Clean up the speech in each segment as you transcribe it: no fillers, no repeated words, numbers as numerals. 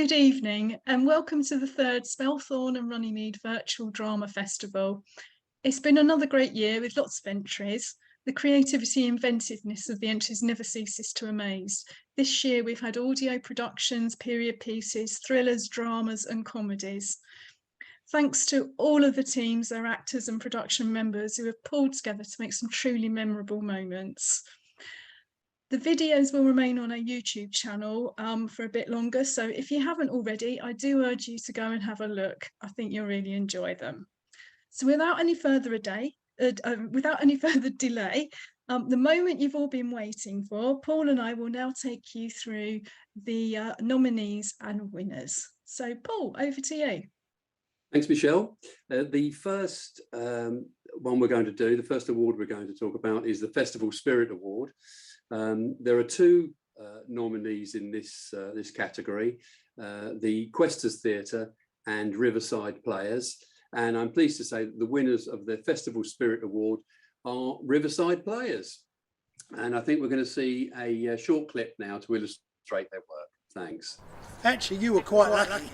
Good evening and welcome to the third Spelthorne and Runnymede Virtual Drama Festival. It's been another great year with lots of entries. The creativity and inventiveness of the entries never ceases to amaze. This year we've had audio productions, period pieces, thrillers, dramas and comedies. Thanks to all of the teams, their actors and production members who have pulled together to make some truly memorable moments. The videos will remain on our YouTube channel for a bit longer, so if you haven't already, I do urge you to go and have a look. I think you'll really enjoy them. So without any further delay, the moment you've all been waiting for, Paul and I will now take you through the nominees and winners. So Paul, over to you. Thanks, Michelle. The first one we're going to do, the first award we're going to talk about is the Festival Spirit Award. There are two nominees in this category, the Questors Theatre and Riverside Players. And I'm pleased to say that the winners of the Festival Spirit Award are Riverside Players. And I think we're going to see a short clip now to illustrate their work. Thanks. Actually, you were quite lucky.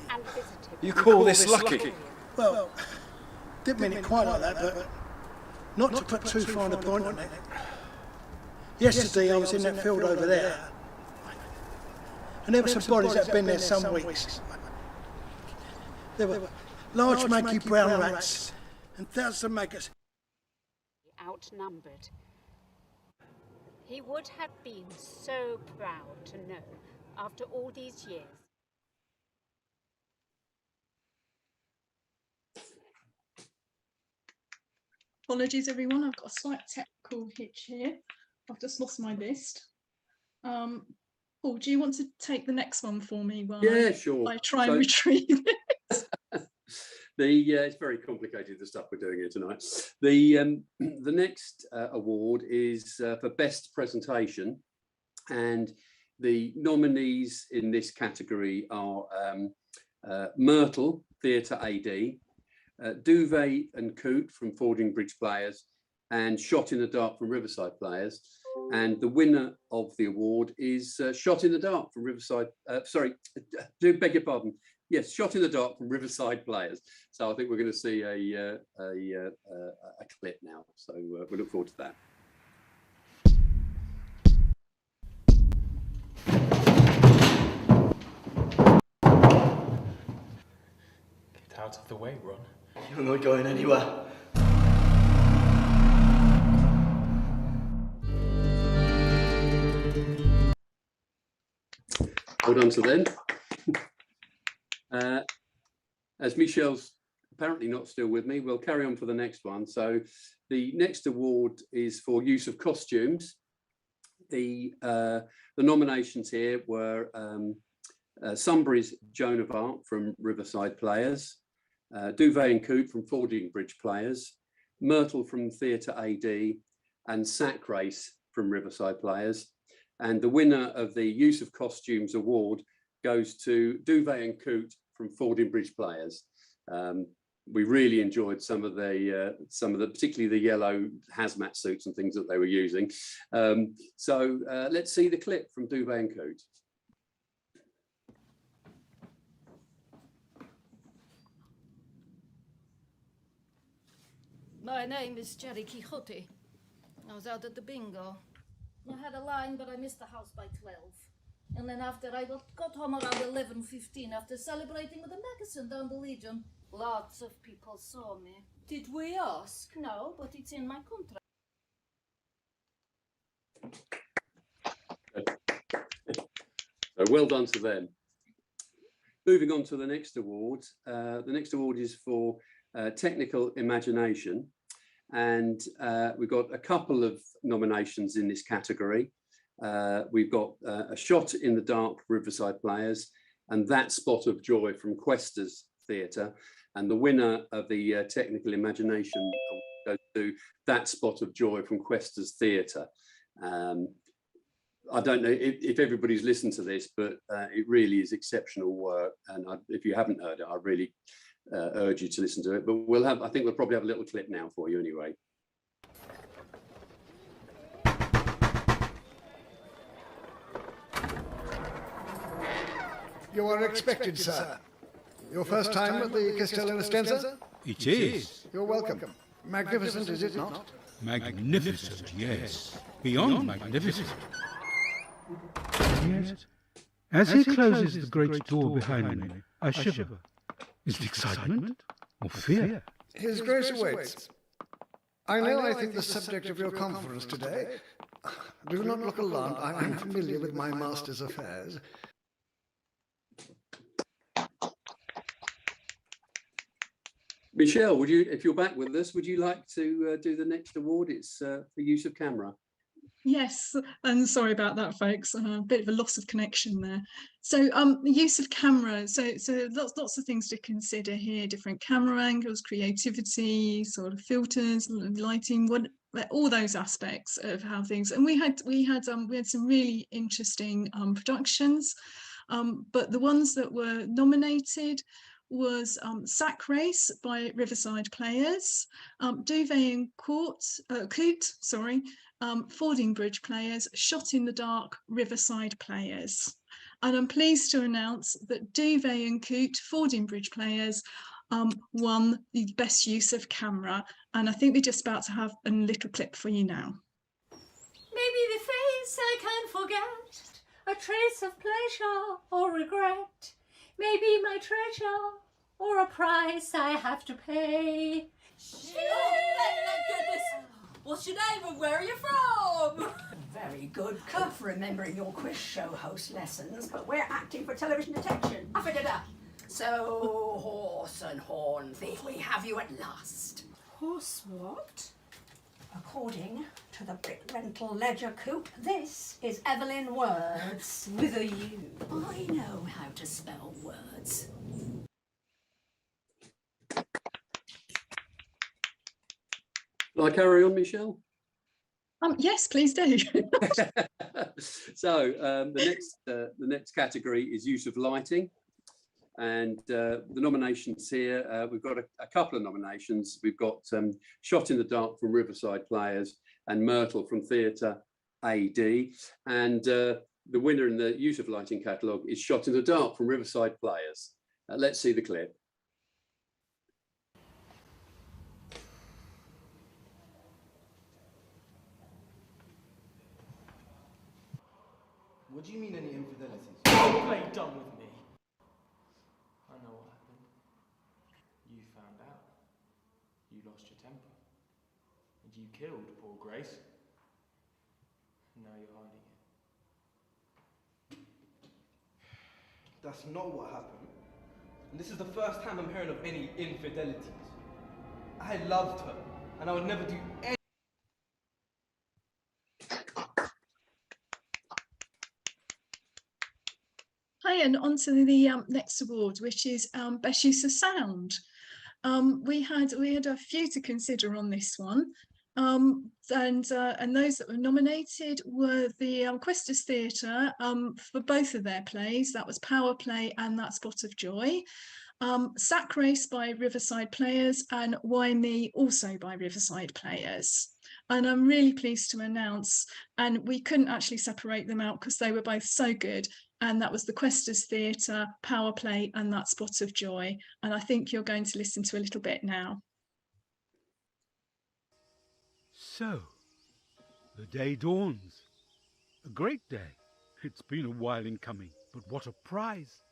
You call this lucky? Well, didn't mean it quite like that, but not to put too fine a point on it. Yesterday I was in that field over there, and there were some bodies that had been there some weeks. There were large manky brown rats and thousands of maggots. Outnumbered. He would have been so proud to know, after all these years. Apologies everyone, I've got a slight technical hitch here. I've just lost my list. Paul, do you want to take the next one for me while I try and retrieve it? It's very complicated, the stuff we're doing here tonight. The next award is for Best Presentation, and the nominees in this category are Myrtle, Theatre AD, Duvet and Coot from Fording Bridge Players, and Shot in the Dark from Riverside Players. And the winner of the award is Shot in the Dark from Riverside, beg your pardon. Yes, Shot in the Dark from Riverside Players. So I think we're going to see a clip now. So we look forward to that. Get out of the way, Ron. You're not going anywhere. Hold on to them. As Michelle's apparently not still with me, we'll carry on for the next one. So the next award is for use of costumes. The nominations here were Sunbury's Joan of Arc from Riverside Players, Duvet and Coot from Fording Bridge Players, Myrtle from Theatre AD, and Sack Race from Riverside Players. And the winner of the Use of Costumes Award goes to Duvet and Coot from Fording Bridge Players. We really enjoyed some of the, particularly the yellow hazmat suits and things that they were using. So let's see the clip from Duvet and Coot. My name is Jerry Quixote. I was out at the bingo. I had a line, but I missed the house by 12. And then after I got home around 11:15 after celebrating with the magazine down the Legion, lots of people saw me. Did we ask? No, but it's in my contract. So well done to them. Moving on to the next award. The next award is for Technical Imagination. And we've got a couple of nominations in this category. We've got A Shot in the Dark, Riverside Players, and That Spot of Joy from Questors Theatre. And the winner of the Technical Imagination goes to That Spot of Joy from Questors Theatre. I don't know if everybody's listened to this, but it really is exceptional work. And if you haven't heard it, I really urge you to listen to it. But I think we'll probably have a little clip now for you anyway. You are expected, sir. Your first time at the Castello Estenza? It is. You're welcome. Magnificent, is it not? Magnificent, yes. Beyond magnificent. And yet, as he closes the great door behind me, I shiver. Is it excitement or fear? His Grace awaits. I know I think the subject of your conference today. Do not look alarmed. I am familiar with my master's affairs. Michelle, would you, if you're back with us, would you like to do the next award? It's for use of camera. Yes, and sorry about that, folks. A bit of a loss of connection there. So the use of camera. So lots of things to consider here: different camera angles, creativity, sort of filters, lighting, all those aspects of how things. And we had some really interesting productions, but the ones that were nominated was Sack Race by Riverside Players, Duvet and Coot, Fording Bridge Players, Shot in the Dark, Riverside Players. And I'm pleased to announce that Duvet and Coot, Fording Bridge Players, won the best use of camera. And I think we're just about to have a little clip for you now. Maybe the face I can't forget, a trace of pleasure or regret. Maybe my treasure or a price I have to pay. Goodness. What's your name and where are you from? Very good cook for remembering your quiz show host lessons, but we're acting for television detection. Off it up. So, horse and horn thief, we have you at last. Horse what? According to the brick rental ledger coop, this is Evelyn Words. With a U. I know how to spell words. Will I carry on, Michelle? Yes, please do. So the next category is use of lighting. And the nominations here, we've got a couple of nominations. We've got Shot in the Dark from Riverside Players and Myrtle from Theatre AD. And the winner in the use of lighting catalogue is Shot in the Dark from Riverside Players. Let's see the clip. What do you mean any infidelities? Don't play dumb with me. I know what happened. You found out. You lost your temper. And you killed poor Grace. And now you're hiding it. That's not what happened. And this is the first time I'm hearing of any infidelities. I loved her, and I would never do any. Hi, and on to the next award, which is Best Use of Sound. We had a few to consider on this one, and those that were nominated were the Questors Theatre for both of their plays. That was Power Play and That Spot of Joy. Sack Race by Riverside Players and Why Me, also by Riverside Players. And I'm really pleased to announce, and we couldn't actually separate them out because they were both so good, and that was the Questors Theatre, Power Play and That Spot of Joy. And I think you're going to listen to a little bit now. So, the day dawns. A great day. It's been a while in coming, but what a prize!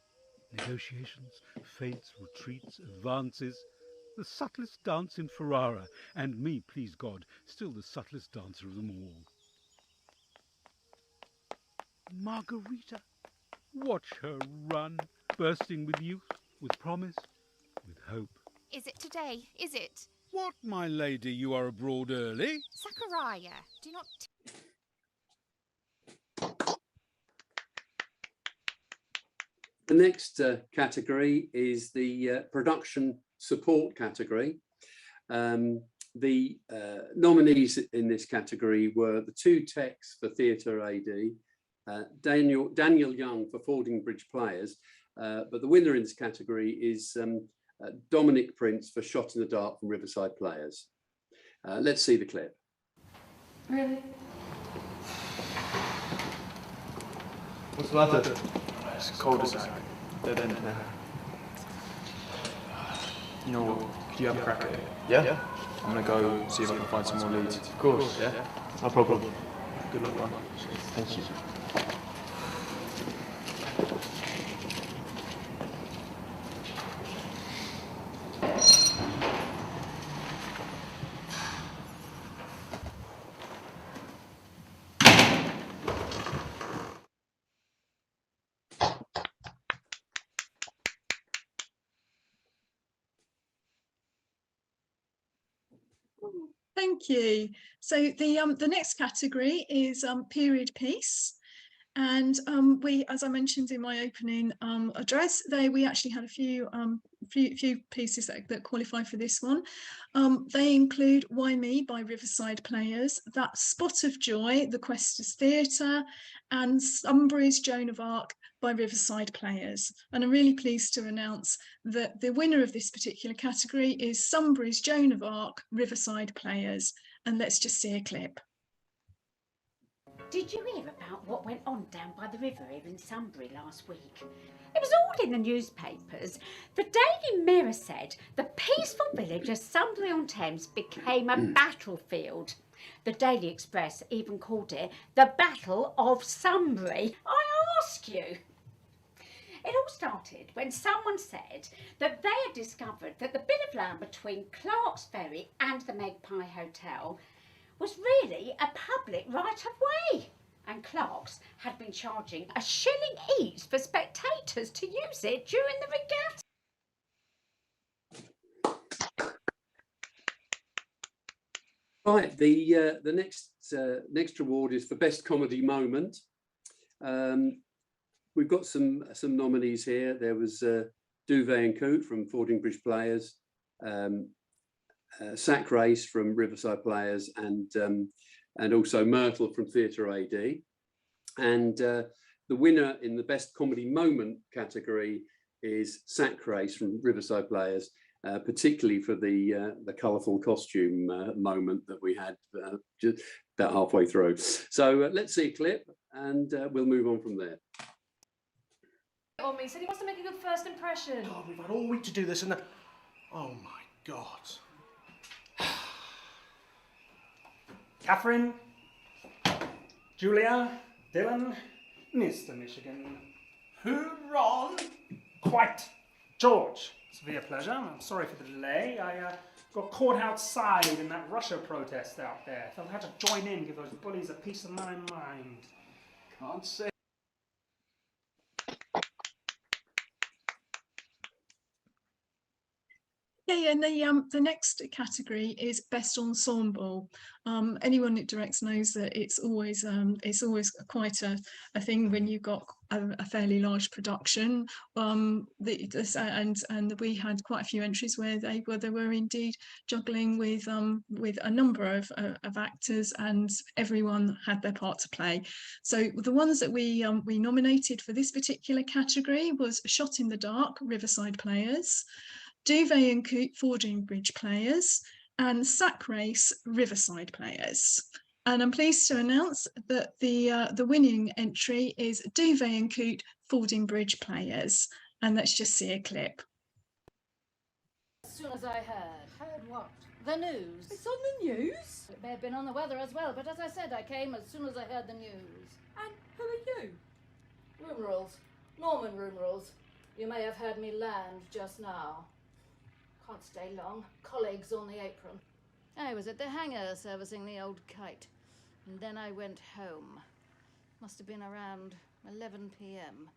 Negotiations, fates, retreats, advances, the subtlest dance in Ferrara, and me, please God, still the subtlest dancer of them all. Margarita, watch her run, bursting with youth, with promise, with hope. Is it today? Is it? What, my lady, you are abroad early? Zachariah, do not... The next category is the production support category. The nominees in this category were the two techs for Theatre AD, Daniel Young for Fording Bridge Players, but the winner in this category is Dominic Prince for Shot in the Dark from Riverside Players. Let's see the clip. Really? What's the matter? It's cold as that. dead end now. You know what? Could you have a crack at it? Yeah? I'm gonna go see if I can find some more leads. Of course, yeah? No problem. Good luck, Ron. Thank you. Thank you. So the next category is period piece. And we, as I mentioned in my opening address, we actually had a few pieces that qualify for this one. They include Why Me by Riverside Players, That Spot of Joy, The Questors Theatre, and Sunbury's Joan of Arc by Riverside Players. And I'm really pleased to announce that the winner of this particular category is Sunbury's Joan of Arc, Riverside Players. And let's just see a clip. Did you hear about what went on down by the river here in Sunbury last week? It was all in the newspapers. The Daily Mirror said the peaceful village of Sunbury-on-Thames became a battlefield. The Daily Express even called it the Battle of Sunbury. I ask you. It all started when someone said that they had discovered that the bit of land between Clark's Ferry and the Magpie Hotel was really a public right of way, and Clark's had been charging a shilling each for spectators to use it during the regatta. Right, the next award is for best comedy moment. We've got some nominees here. There was Duvet and Coote from Fordingbridge Players, Sack Race from Riverside Players, and also Myrtle from Theatre AD. And the winner in the best comedy moment category is Sack Race from Riverside Players, particularly for the colourful costume moment that we had just about halfway through. So let's see a clip, and we'll move on from there. On me, said he wants to make a good first impression. God, we've had all week to do this, and oh my God. Catherine, Julia, Dylan, Mr. Michigan. Who, Ron? Quite. George. Severe pleasure. I'm sorry for the delay. I got caught outside in that Russia protest out there. Felt I had to join in, give those bullies a piece of my mind. Can't say. Yeah, and the next category is best ensemble. Anyone that directs knows that it's always quite a thing when you've got a fairly large production. And we had quite a few entries where they were indeed juggling with a number of actors, and everyone had their part to play. So the ones that we nominated for this particular category was Shot in the Dark, Riverside Players, Duvet and Coote, Fordingbridge Players, and Sack Race, Riverside Players. And I'm pleased to announce that the winning entry is Duvet and Coote, Fordingbridge Players. And let's just see a clip. As soon as I heard. Heard what? The news. It's on the news? It may have been on the weather as well, but as I said, I came as soon as I heard the news. And who are you? Room rules. Norman room rules. You may have heard me land just now. Can't stay long. Colleagues on the apron. I was at the hangar servicing the old kite. And then I went home. Must have been around 11 p.m.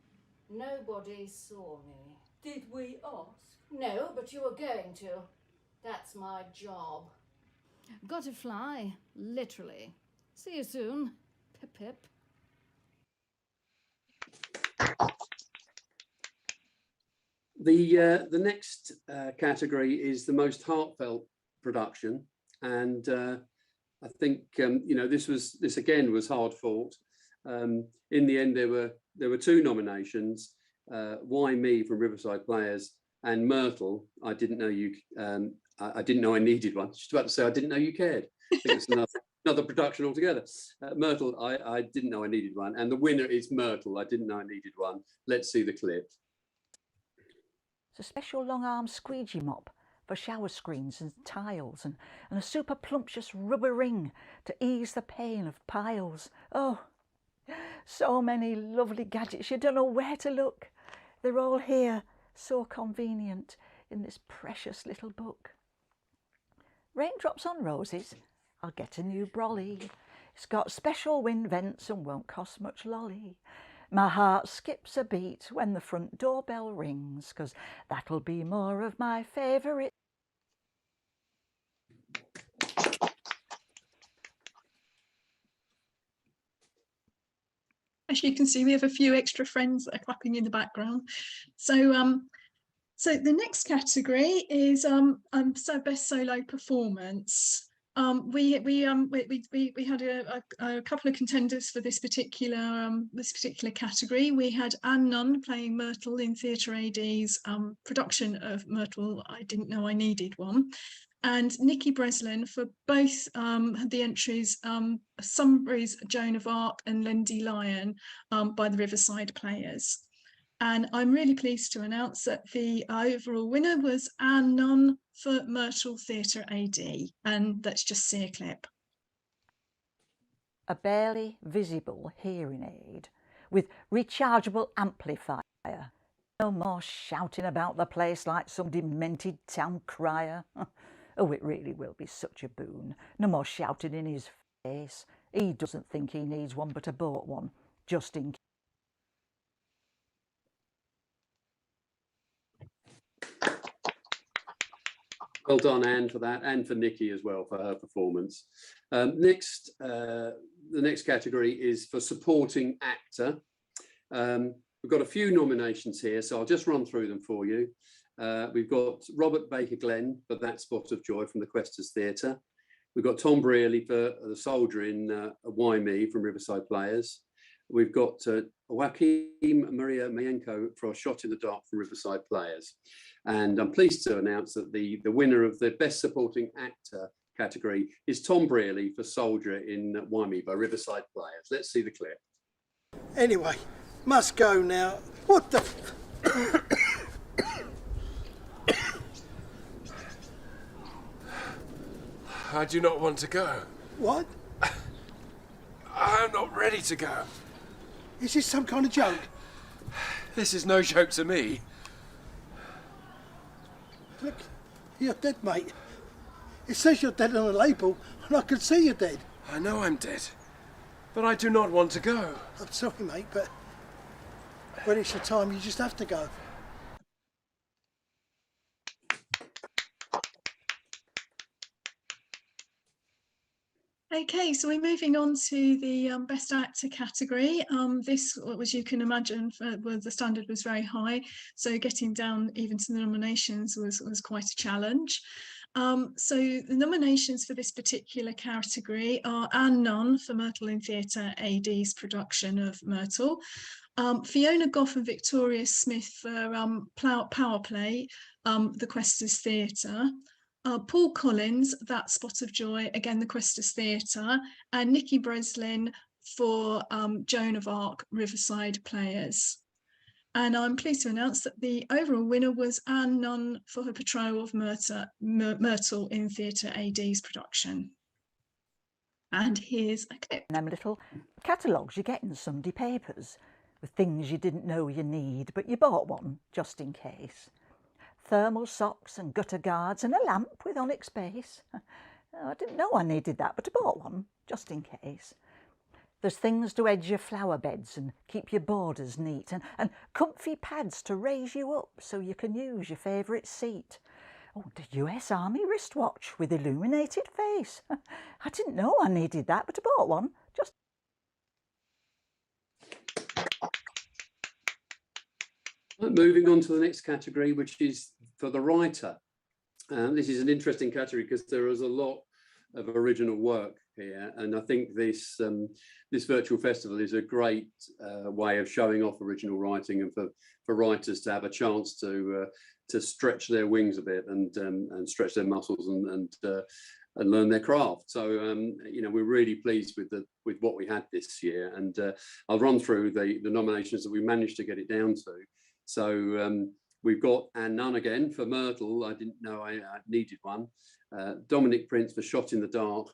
Nobody saw me. Did we ask? No, but you were going to. That's my job. Got to fly, literally. See you soon. Pip pip. The next category is the most heartfelt production, and I think this again was hard fought. In the end, there were two nominations: Why Me from Riverside Players and Myrtle. I didn't know you. I didn't know I needed one. Just about to say I didn't know you cared. I think it's another production altogether. Myrtle, I didn't know I needed one, and the winner is Myrtle. I didn't know I needed one. Let's see the clip. It's a special long-arm squeegee mop for shower screens and tiles, and a super plumptious rubber ring to ease the pain of piles. Oh, so many lovely gadgets, you don't know where to look. They're all here, so convenient, in this precious little book. Raindrops on roses, I'll get a new brolly. It's got special wind vents and won't cost much lolly. My heart skips a beat when the front doorbell rings, 'cause that'll be more of my favourite. As you can see, we have a few extra friends that are clapping in the background. So so the next category is best solo performance. We had a couple of contenders for this particular category. We had Anne Nunn playing Myrtle in Theatre AD's production of Myrtle, I Didn't Know I Needed One, and Nikki Breslin for both the entries Sunbury's Joan of Arc and Lindy Lyon by the Riverside Players. And I'm really pleased to announce that the overall winner was Anne Nunn for Myrtle Theatre AD. And let's just see a clip. A barely visible hearing aid with rechargeable amplifier. No more shouting about the place like some demented town crier. Oh, it really will be such a boon. No more shouting in his face. He doesn't think he needs one, but I bought one, just in case. Well done, Anne, for that, and for Nikki as well for her performance. Next, the next category is for supporting actor. We've got a few nominations here, so I'll just run through them for you. We've got Robert Baker-Glenn for That Spot of Joy from the Questors Theatre. We've got Tom Brearley for the soldier in Why Me from Riverside Players. We've got Joaquim Maria Mienko for A Shot in the Dark from Riverside Players. And I'm pleased to announce that the winner of the Best Supporting Actor category is Tom Brearley for Soldier in Why Me by Riverside Players. Let's see the clip. Anyway, must go now. What the... I do not want to go. What? I'm not ready to go. Is this some kind of joke? This is no joke to me. Look, you're dead, mate. It says you're dead on the label, and I can see you're dead. I know I'm dead, but I do not want to go. I'm sorry, mate, but when it's your time, you just have to go. Okay, so we're moving on to the Best Actor category. This, as you can imagine, the standard was very high, so getting down even to the nominations was quite a challenge. So the nominations for this particular category are Anne Nunn for Myrtle in Theatre AD's production of Myrtle, Fiona Goff and Victoria Smith for Power Play, the Questors Theatre, Paul Collins, That Spot of Joy, again the Questors Theatre, and Nikki Breslin for Joan of Arc, Riverside Players. And I'm pleased to announce that the overall winner was Anne Nunn for her portrayal of Myrtle in Theatre AD's production. And here's a clip. And them little catalogues you get in Sunday papers with things you didn't know you need, but you bought one just in case. Thermal socks and gutter guards and a lamp with onyx base. I didn't know I needed that, but I bought one just in case. There's things to edge your flower beds and keep your borders neat, and comfy pads to raise you up so you can use your favourite seat. Oh, the US Army wristwatch with illuminated face. I didn't know I needed that, but I bought one just. Moving on to the next category, which is for the writer. This is an interesting category because there is a lot of original work here, and I think this virtual festival is a great way of showing off original writing and for writers to have a chance to stretch their wings a bit and stretch their muscles and learn their craft. So you know, we're really pleased with what we had this year, and I'll run through the nominations that we managed to get it down to. So we've got And None Again for Myrtle. I didn't know I needed one. Dominic Prince for Shot in the Dark,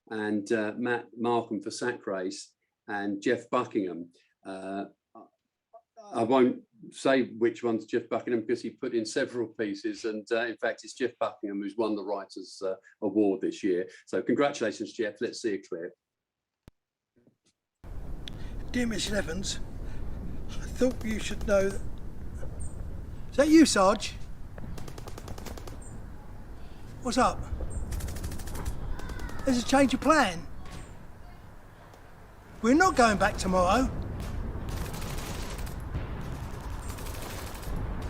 and Matt Markham for Sack Race, and Jeff Buckingham. I won't say which one's Jeff Buckingham because he put in several pieces, and in fact it's Jeff Buckingham who's won the Writers' Award this year. So congratulations, Jeff. Let's see a clip. Dear Miss Evans, I thought you should know that... Is that you, Sarge? What's up? There's a change of plan. We're not going back tomorrow.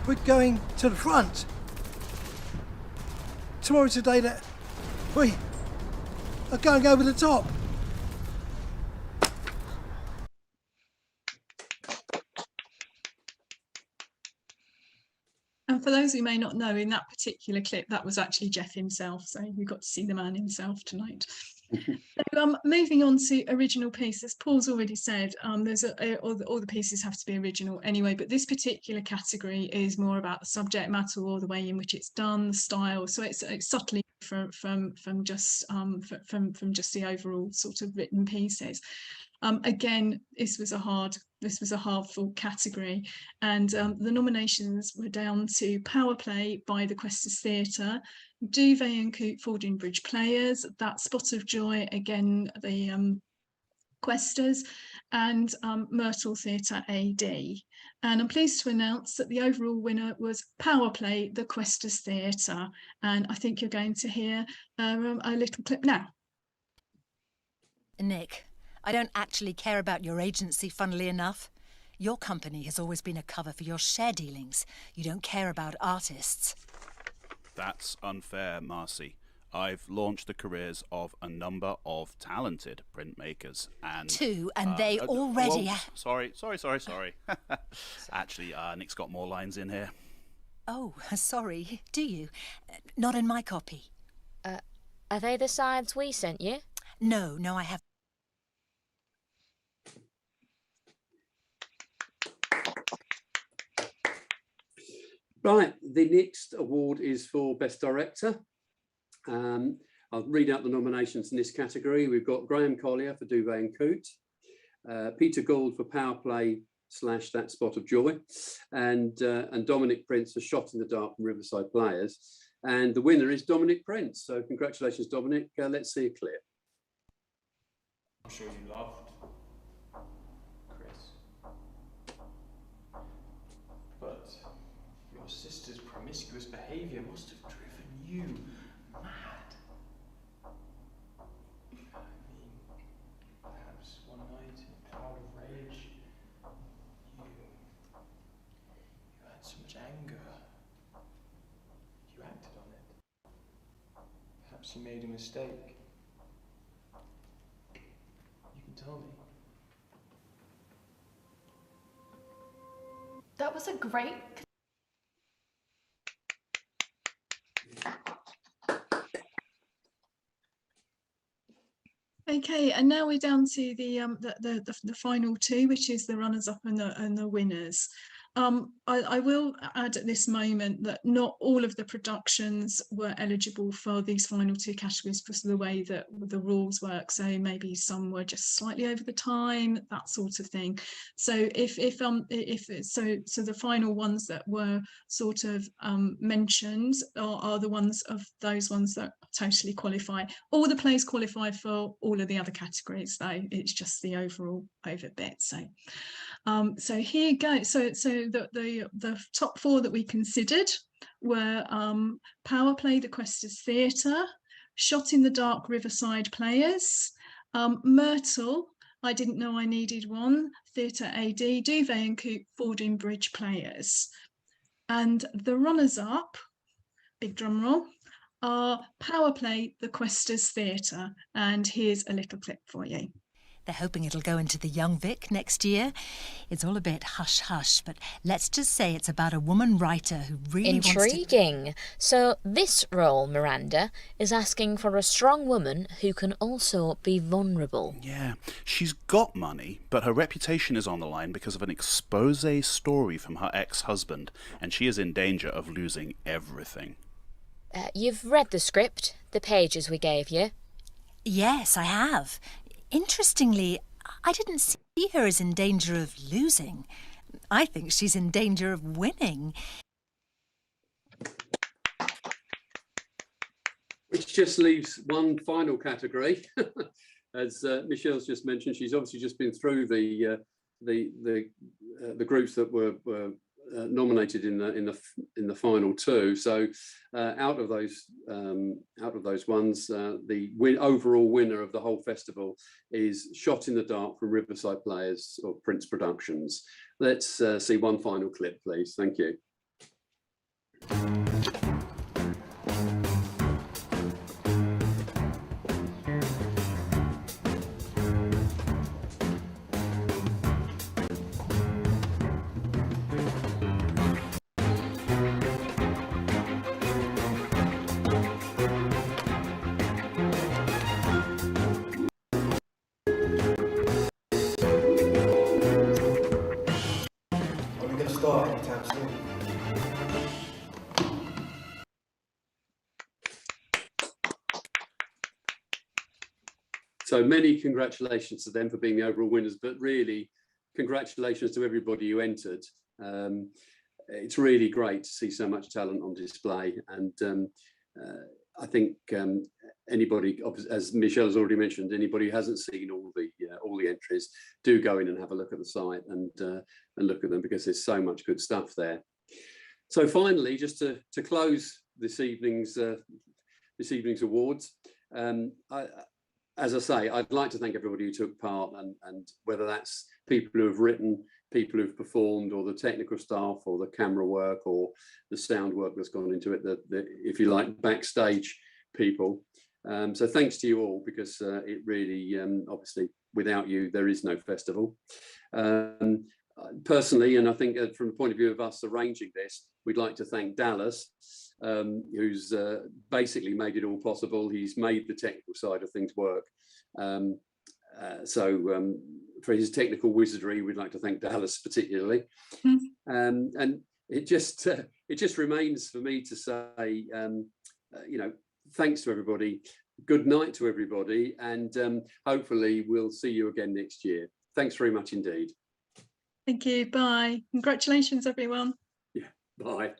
We're going to the front. Tomorrow's the day that we are going over the top. And for those who may not know, in that particular clip, that was actually Jeff himself. So you got to see the man himself tonight. So, moving on to original pieces, Paul's already said there's all the pieces have to be original anyway, but this particular category is more about the subject matter or the way in which it's done, the style. So it's subtly different from just the overall sort of written pieces. Again, this was a hard fought category, and the nominations were down to Power Play by the Questors Theatre, Duvet and Coop Fording Bridge Players, That Spot of Joy, again the Questors, and Myrtle Theatre AD. And I'm pleased to announce that the overall winner was Power Play, the Questors Theatre. And I think you're going to hear a little clip now. Nick, I don't actually care about your agency, funnily enough. Your company has always been a cover for your share dealings. You don't care about artists. That's unfair, Marcy. I've launched the careers of a number of talented printmakers and... Two, and they already... Well, sorry. Actually, Nick's got more lines in here. Oh, sorry. Do you? Not in my copy. Are they the sides we sent you? No, I haven't. Right, the next award is for Best Director. I'll read out the nominations in this category. We've got Graham Collier for Duvet and Coot, Peter Gould for Power Play / That Spot of Joy, and Dominic Prince for Shot in the Dark from Riverside Players. And the winner is Dominic Prince. So congratulations, Dominic. Let's see a clip. I'm sure you loved Chris, but your sister's promiscuous behaviour must have driven you mad. I mean, perhaps one night in a cloud of rage, you had so much anger, you acted on it. Perhaps you made a mistake. You can tell me. That was a great... Okay, and now we're down to the final two, which is the runners-up and the winners. I will add at this moment that not all of the productions were eligible for these final two categories because of the way that the rules work. So maybe some were just slightly over the time, that sort of thing. So so the final ones that were sort of mentioned are the ones of those ones that totally qualify. All the plays qualify for all of the other categories, though it's just the overall over bit. So here goes. So the top four that we considered were Power Play, the Questors Theatre, Shot in the Dark, Riverside Players, Myrtle, I Didn't Know I Needed One, Theatre AD, Duvet and Coop, Fording Bridge Players. And the runners-up, big drum roll, are Power Play, the Questors Theatre. And here's a little clip for you. They're hoping it'll go into the Young Vic next year. It's all a bit hush-hush, but let's just say it's about a woman writer who really Intriguing. So this role, Miranda, is asking for a strong woman who can also be vulnerable. Yeah, she's got money, but her reputation is on the line because of an expose story from her ex-husband, and she is in danger of losing everything. You've read the script, the pages we gave you? Yes, I have. Interestingly, I didn't see her as in danger of losing. I think she's in danger of winning. Which just leaves one final category. As Michelle's just mentioned, she's obviously just been through the groups that were nominated in the final two. So out of those ones, the overall winner of the whole festival is Shot in the Dark from Riverside Players or Prince Productions. Let's see one final clip, please. Thank you. So many congratulations to them for being the overall winners, but really congratulations to everybody who entered. It's really great to see so much talent on display, and I think anybody, as Michelle has already mentioned, anybody who hasn't seen all the entries, do go in and have a look at the site and look at them, because there's so much good stuff there. So finally, just to close this evening's awards, as I say, I'd like to thank everybody who took part, and whether that's people who have written, people who've performed, or the technical staff, or the camera work, or the sound work that's gone into it, the if you like, backstage people. So thanks to you all, because it really, obviously, without you, there is no festival. Personally, and I think from the point of view of us arranging this, we'd like to thank Dallas, who's basically made it all possible. He's made the technical side of things work. So for his technical wizardry, we'd like to thank Dallas particularly. And it just remains for me to say, thanks to everybody, good night to everybody, and hopefully we'll see you again next year. Thanks very much indeed. Thank you. Bye. Congratulations, everyone. Yeah. Bye.